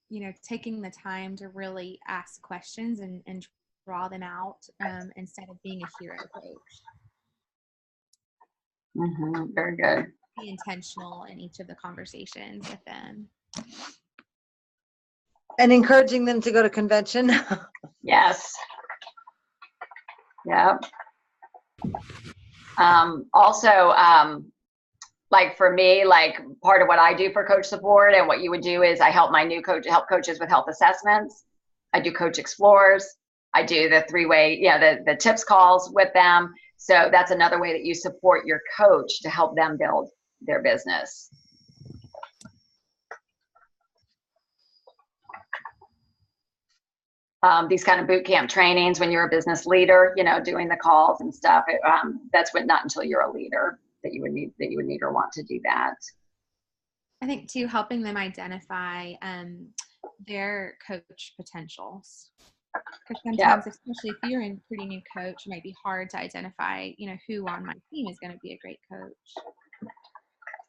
You know, taking the time to really ask questions and draw them out instead of being a hero coach. Mm-hmm. Very good. Be intentional in each of the conversations with them. And encouraging them to go to convention. Yes. Yeah. Also, like for me, like part of what I do for coach support and what you would do is I help my new help coaches with health assessments. I do coach explores. I do the three-way, the tips calls with them. So that's another way that you support your coach to help them build their business. These kind of boot camp trainings when you're a business leader, you know, doing the calls and stuff. That's not until you're a leader that you would need or want to do that. I think too, helping them identify their coach potentials. Because sometimes, especially if you're a pretty new coach, it might be hard to identify, who on my team is going to be a great coach.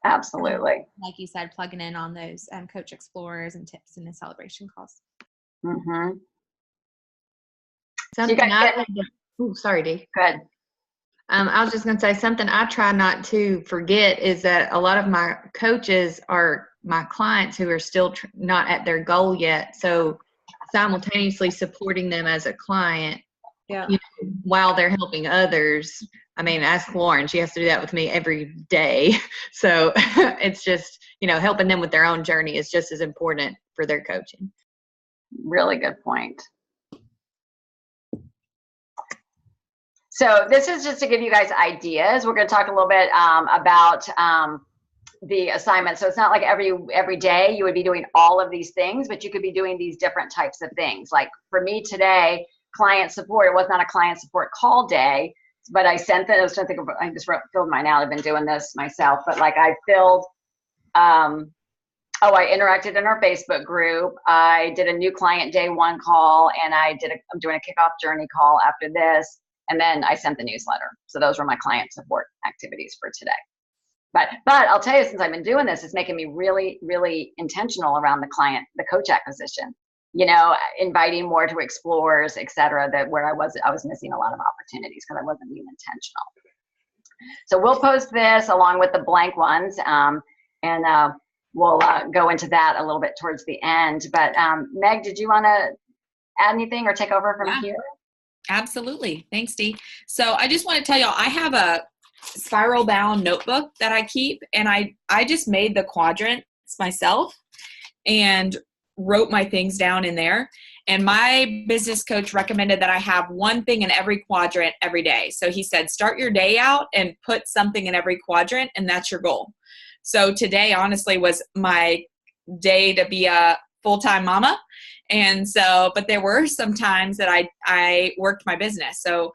Absolutely. Like you said, plugging in on those coach explorers and tips in the celebration calls. Mm-hmm. Something sorry, Dee. Good. I was just going to say something I try not to forget is that a lot of my coaches are my clients who are still not at their goal yet. So simultaneously supporting them as a client while they're helping others. I mean, ask Lauren, she has to do that with me every day. So it's just, helping them with their own journey is just as important for their coaching. Really good point. So this is just to give you guys ideas. We're going to talk a little bit about the assignment. So it's not like every day you would be doing all of these things, but you could be doing these different types of things. Like for me today, client support, it was not a client support call day, but I sent it. I was trying to think of, I just filled mine out. I've been doing this myself, but like I filled, I interacted in our Facebook group. I did a new client day one call, and I'm doing a kickoff journey call after this. And then I sent the newsletter. So those were my client support activities for today. But I'll tell you, since I've been doing this, it's making me really, really intentional around the coach acquisition, inviting more to explorers, et cetera, where I was missing a lot of opportunities because I wasn't being intentional. So we'll post this along with the blank ones, and we'll go into that a little bit towards the end. But Meg, did you want to add anything or take over from here? Absolutely. Thanks, Dee. So I just want to tell y'all, I have a spiral bound notebook that I keep, and I just made the quadrants myself and wrote my things down in there. And my business coach recommended that I have one thing in every quadrant every day. So he said, start your day out and put something in every quadrant, and that's your goal. So today, honestly, was my day to be a full-time mama. And so, but there were some times that I worked my business. So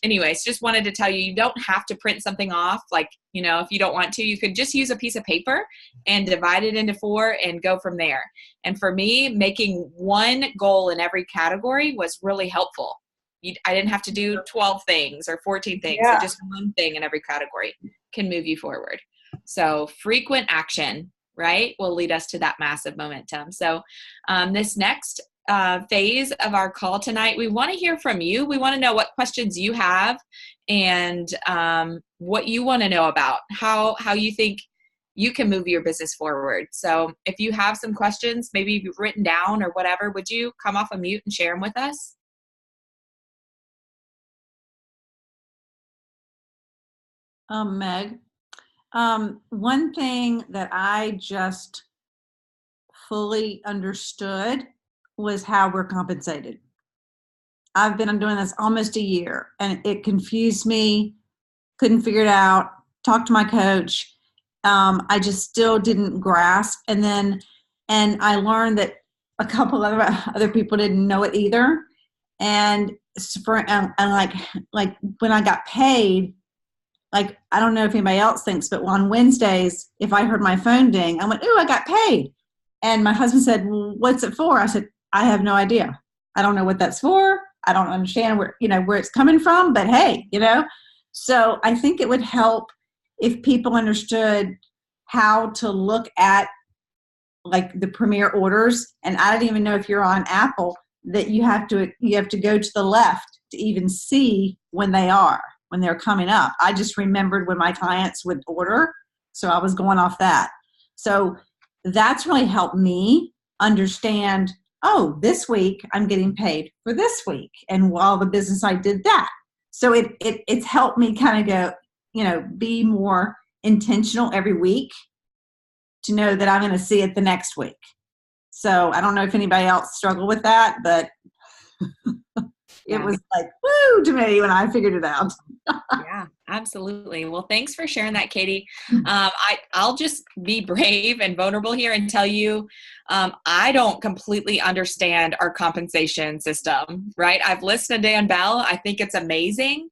anyways, just wanted to tell you, you don't have to print something off. Like, if you don't want to, you could just use a piece of paper and divide it into 4 and go from there. And for me, making one goal in every category was really helpful. I didn't have to do 12 things or 14 things. So just one thing in every category can move you forward. So frequent action, right, will lead us to that massive momentum. So this next phase of our call tonight, we want to hear from you. We want to know what questions you have and what you want to know about, how you think you can move your business forward. So if you have some questions, maybe you've written down or whatever, would you come off of mute and share them with us? Meg, one thing that I just fully understood was how we're compensated. I've been doing this almost a year, and it confused me, couldn't figure it out, talked to my coach. I just still didn't grasp. And I learned that a couple of other people didn't know it either. And like when I got paid, like, I don't know if anybody else thinks, but on Wednesdays, if I heard my phone ding, I went, ooh, I got paid. And my husband said, well, what's it for? I said, I have no idea. I don't know what that's for. I don't understand where it's coming from, but hey, So I think it would help if people understood how to look at like the premier orders. And I don't even know if you're on Apple that you have to go to the left to even see when they're coming up. I just remembered when my clients would order, so I was going off that. So that's really helped me understand, oh, this week I'm getting paid for this week, and while the business I did that. So it's helped me kind of go, be more intentional every week to know that I'm going to see it the next week. So I don't know if anybody else struggled with that, but it was like, woo, to me when I figured it out. Yeah, absolutely. Well, thanks for sharing that, Katie. I'll just be brave and vulnerable here and tell you, I don't completely understand our compensation system, right? I've listened to Dan Bell. I think it's amazing,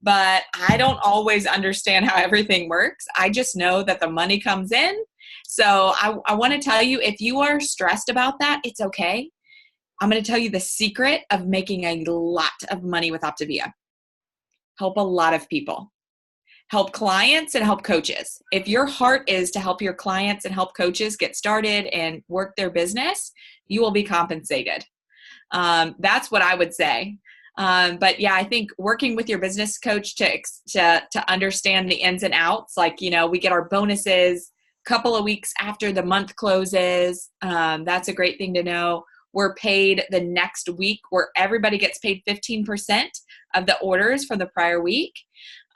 but I don't always understand how everything works. I just know that the money comes in. So I want to tell you, if you are stressed about that, it's okay. I'm going to tell you the secret of making a lot of money with Optavia. Help a lot of people. Help clients and help coaches. If your heart is to help your clients and help coaches get started and work their business, you will be compensated. That's what I would say. But yeah, I think working with your business coach to understand the ins and outs, like, you know, we get our bonuses a couple of weeks after the month closes. That's a great thing to know. We're paid the next week, where everybody gets paid 15% of the orders from the prior week.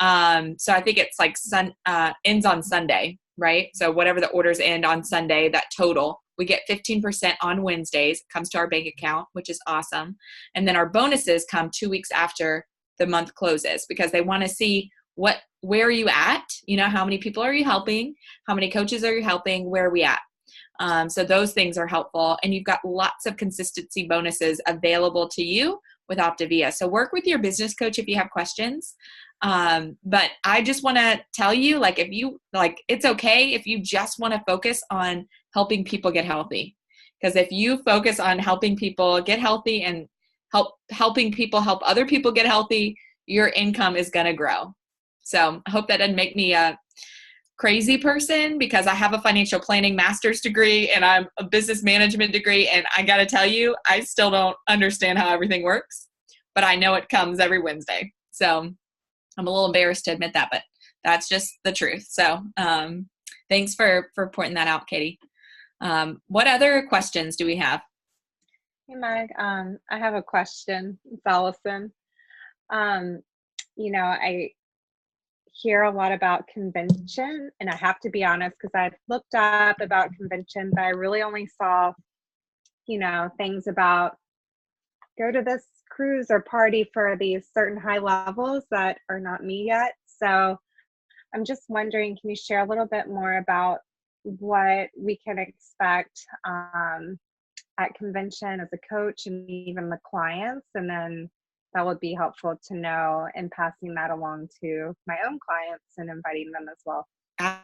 So I think it's like ends on Sunday, right? So whatever the orders end on Sunday, that total, we get 15% on Wednesdays, comes to our bank account, which is awesome. And then our bonuses come 2 weeks after the month closes, because they want to see where are you at? You know, how many people are you helping? How many coaches are you helping? Where are we at? So those things are helpful, and you've got lots of consistency bonuses available to you with Optavia. So work with your business coach if you have questions. But I just want to tell you, like, if you it's okay if you just want to focus on helping people get healthy, because if you focus on helping people get healthy and helping people help other people get healthy, your income is going to grow. So I hope that doesn't make me a crazy person, because I have a financial planning master's degree and I'm a business management degree. And I got to tell you, I still don't understand how everything works, but I know it comes every Wednesday. So I'm a little embarrassed to admit that, but that's just the truth. So thanks for pointing that out, Katie. What other questions do we have? Hey, Meg, I have a question. It's Allison. You know, I hear a lot about convention, and I have to be honest, because I've looked up about convention, but I really only saw, you know, things about go to this cruise or party for these certain high levels that are not me yet. So I'm just wondering, can you share a little bit more about what we can expect at convention as a coach and even the clients? And then that would be helpful to know, and passing that along to my own clients and inviting them as well.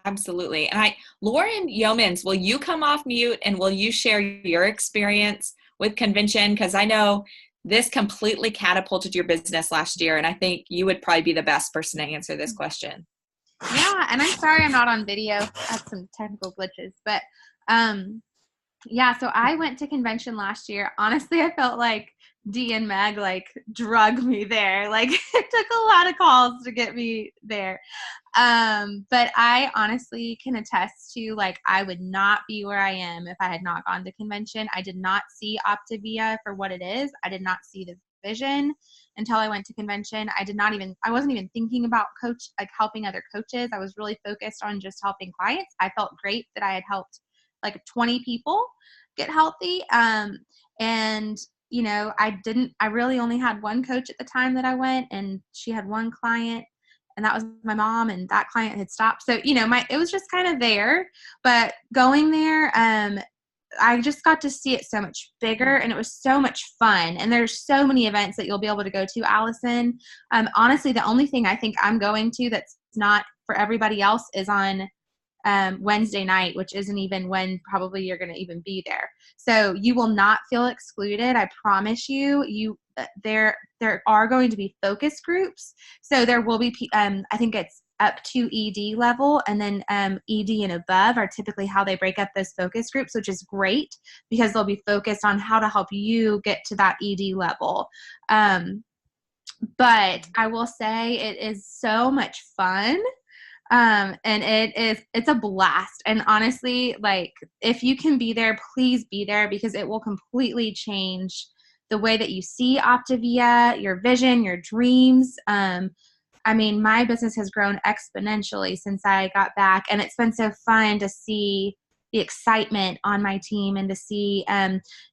Absolutely. And Lauren Yeomans, will you come off mute and will you share your experience with convention? Because I know this completely catapulted your business last year, and I think you would probably be the best person to answer this question. Yeah, and I'm sorry I'm not on video. I had some technical glitches, but yeah, so I went to convention last year. Honestly, I felt like Dee and Meg drug me there. Like, it took a lot of calls to get me there. But I honestly can attest to, I would not be where I am if I had not gone to convention. I did not see Optavia for what it is. I did not see the vision until I went to convention. I wasn't even thinking about helping other coaches. I was really focused on just helping clients. I felt great that I had helped 20 people get healthy. And you know, I really only had one coach at the time that I went, and she had one client, and that was my mom, and that client had stopped. So, you know, it was just kind of there, but going there, I just got to see it so much bigger, and it was so much fun. And there's so many events that you'll be able to go to, Allison. Honestly, the only thing I think I'm going to that's not for everybody else is on Wednesday night, which isn't even when probably you're going to even be there. So you will not feel excluded. I promise you. There are going to be focus groups. So there will be, I think it's up to ED level, and then ED and above are typically how they break up those focus groups, which is great because they'll be focused on how to help you get to that ED level. But I will say it is so much fun. And it's a blast. And honestly, if you can be there, please be there, because it will completely change the way that you see Optavia, your vision, your dreams. I mean, my business has grown exponentially since I got back, and it's been so fun to see the excitement on my team, and to see,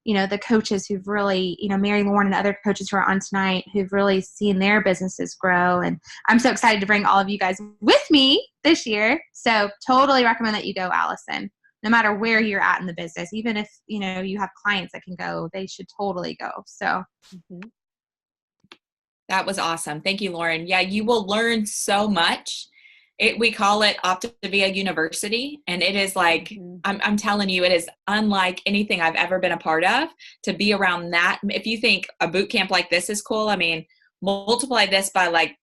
you know, the coaches who've really, you know, Mary Lauren and other coaches who are on tonight who've really seen their businesses grow. And I'm so excited to bring all of you guys with me this year. So totally recommend that you go, Allison, no matter where you're at in the business. Even if, you know, you have clients that can go, they should totally go. So. That was awesome. Thank you, Lauren. Yeah, you will learn so much. we call it Optavia University, and it is like, I'm telling you, it is unlike anything I've ever been a part of to be around that. If you think a boot camp like this is cool, I mean, multiply this by like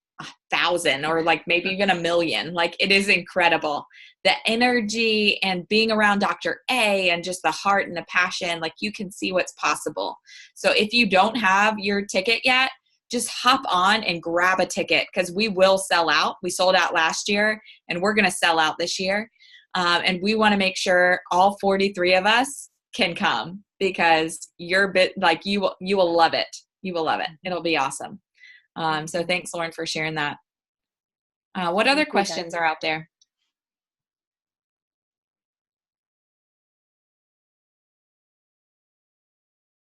1,000 or like maybe even 1,000,000. Like, it is incredible. The energy and being around Dr. A and just the heart and the passion, like you can see what's possible. So if you don't have your ticket yet, just hop on and grab a ticket, because we will sell out. We sold out last year and we're going to sell out this year. And we want to make sure all 43 of us can come, because you're like, you will love it. You will love it. It'll be awesome. So thanks, Lauren, for sharing that. What other questions are out there?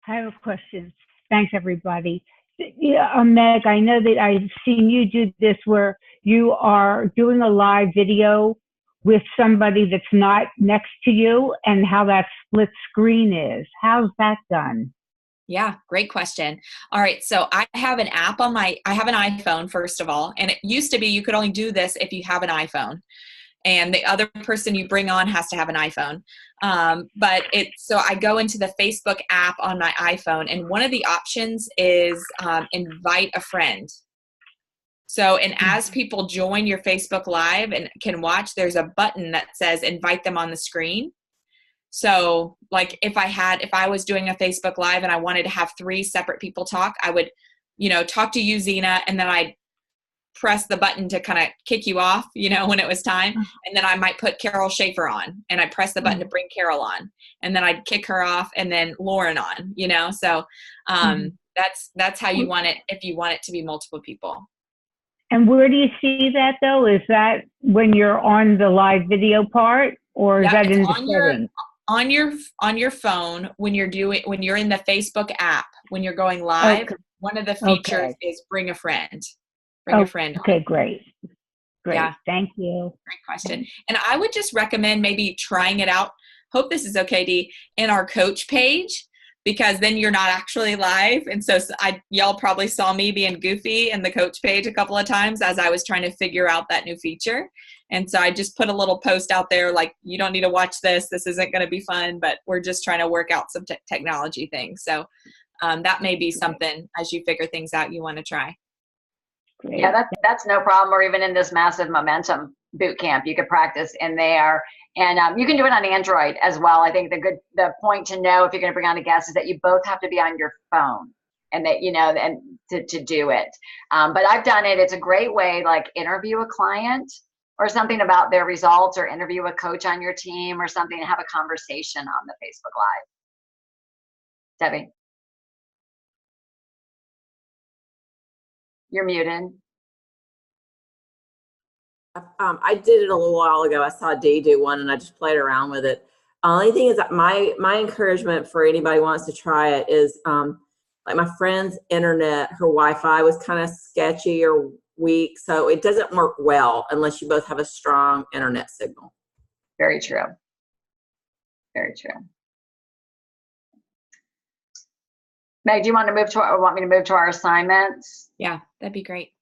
I have a question. Thanks, everybody. Yeah, Meg, I know that I've seen you do this where you are doing a live video with somebody that's not next to you, and how that split screen is. How's that done? Yeah, great question. All right. So I have an app on I have an iPhone, first of all, and it used to be you could only do this if you have an iPhone, and the other person you bring on has to have an iPhone. So I go into the Facebook app on my iPhone, and one of the options is invite a friend. So, and as people join your Facebook Live and can watch, there's a button that says invite them on the screen. So like if I was doing a Facebook Live and I wanted to have 3 separate people talk, I would, talk to you, Zena, and then I'd press the button to kind of kick you off, when it was time. And then I might put Carol Schaefer on, and I press the button to bring Carol on, and then I'd kick her off, and then Lauren on, so that's how you want it, if you want it to be multiple people. And where do you see that though? Is that when you're on the live video part, or is that in the settings? On your phone, when you're in the Facebook app, when you're going live, one of the features is bring a friend. Bring a friend. Okay, great. Yeah. Thank you. Great question. And I would just recommend maybe trying it out. Hope this is okay, Dee, in our coach page, because then you're not actually live. And so y'all probably saw me being goofy in the coach page a couple of times as I was trying to figure out that new feature. And so I just put a little post out there like, you don't need to watch this. This isn't going to be fun, but we're just trying to work out some technology things. So that may be something as you figure things out you want to try. Great. Yeah, that's no problem. Or even in this massive momentum boot camp, you could practice in there, and you can do it on Android as well. I think the point to know if you're going to bring on a guest is that you both have to be on your phone, and that and to do it. But I've done it. It's a great way, like interview a client or something about their results, or interview a coach on your team or something, and have a conversation on the Facebook Live. Debbie. You're muted. I did it a little while ago. I saw Dee do one, and I just played around with it. Only thing is that my encouragement for anybody who wants to try it is like my friend's internet, her Wi-Fi was kind of sketchy or weak, so it doesn't work well unless you both have a strong internet signal. Very true. Very true. Meg, do you want me to move to our assignments? Yeah, that'd be great.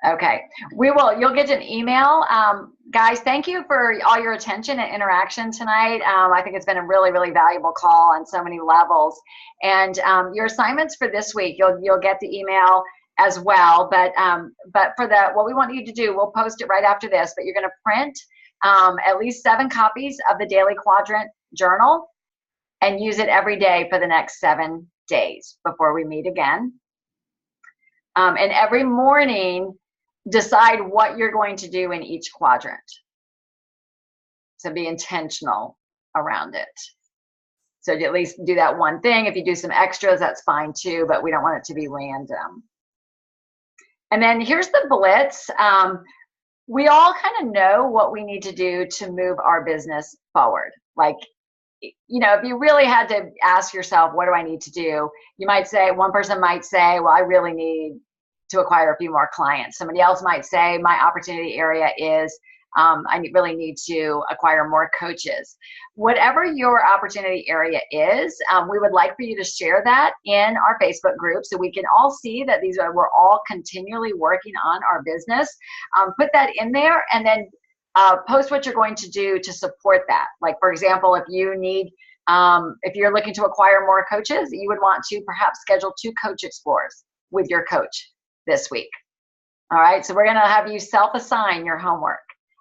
Okay, you'll get an email. Guys, thank you for all your attention and interaction tonight. I think it's been a really, really valuable call on so many levels. And your assignments for this week, you'll get the email as well. But for what we want you to do, we'll post it right after this, but you're gonna print at least 7 copies of the Daily Quadrant Journal and use it every day for the next 7 days before we meet again. And every morning, decide what you're going to do in each quadrant. So be intentional around it. So at least do that one thing. If you do some extras, that's fine too, but we don't want it to be random. And then here's the blitz. We all kind of know what we need to do to move our business forward. Like, if you really had to ask yourself, what do I need to do? You might say, one person might say, well, I really need to acquire a few more clients. Somebody else might say, my opportunity area is I really need to acquire more coaches. Whatever your opportunity area is, we would like for you to share that in our Facebook group so we can all see that we're all continually working on our business. Put that in there, and then post what you're going to do to support that. Like, for example, if you need, if you're looking to acquire more coaches, you would want to perhaps schedule 2 coach explores with your coach this week. All right, so we're going to have you self-assign your homework,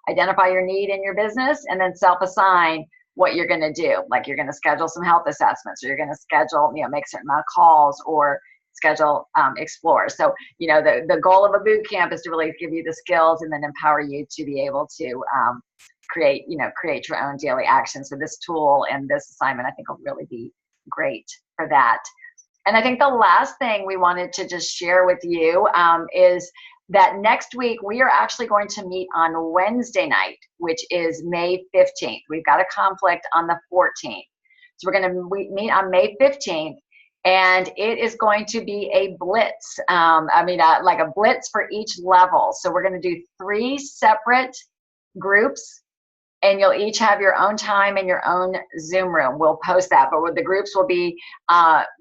identify your need in your business, and then self-assign what you're going to do. Like, you're going to schedule some health assessments, or you're going to schedule, make a certain amount of calls, or schedule explore. So, the goal of a boot camp is to really give you the skills and then empower you to be able to create your own daily actions. So this tool and this assignment, I think, will really be great for that. And I think the last thing we wanted to just share with you is that next week we are actually going to meet on Wednesday night, which is May 15th. We've got a conflict on the 14th. So we're going to meet on May 15th, and it is going to be a blitz. Like a blitz for each level. So we're going to do 3 separate groups, and you'll each have your own time in your own Zoom room. We'll post that, but the groups will be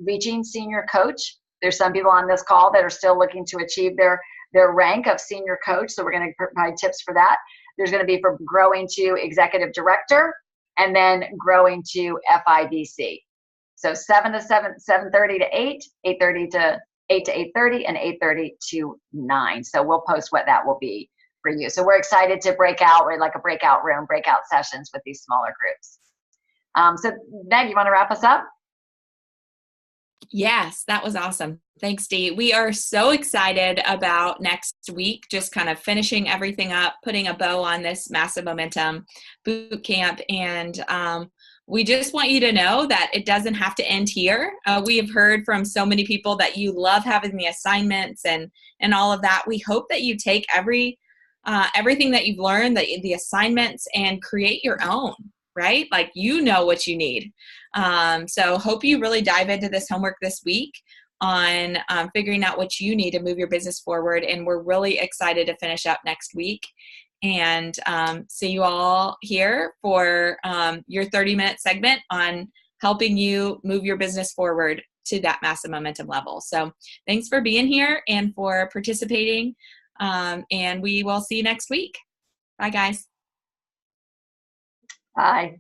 reaching senior coach. There's some people on this call that are still looking to achieve their rank of senior coach, so we're going to provide tips for that. There's going to be for growing to executive director, and then growing to FIDC. So 7 to 7:30 to 8, 8:30 to 8 to 8:30, and 8:30 to 9. So we'll post what that will be for you. So we're excited to break out. We're like a breakout room, breakout sessions with these smaller groups. So Meg, you want to wrap us up? Yes, that was awesome. Thanks, Dee. We are so excited about next week, just kind of finishing everything up, putting a bow on this Massive Momentum boot camp. And we just want you to know that it doesn't have to end here. We have heard from so many people that you love having the assignments and all of that. We hope that you take everything that you've learned, the assignments, and create your own, right? Like, what you need. So hope you really dive into this homework this week on figuring out what you need to move your business forward. And we're really excited to finish up next week and see you all here for your 30-minute segment on helping you move your business forward to that massive momentum level. So thanks for being here and for participating. And we will see you next week. Bye, guys. Bye.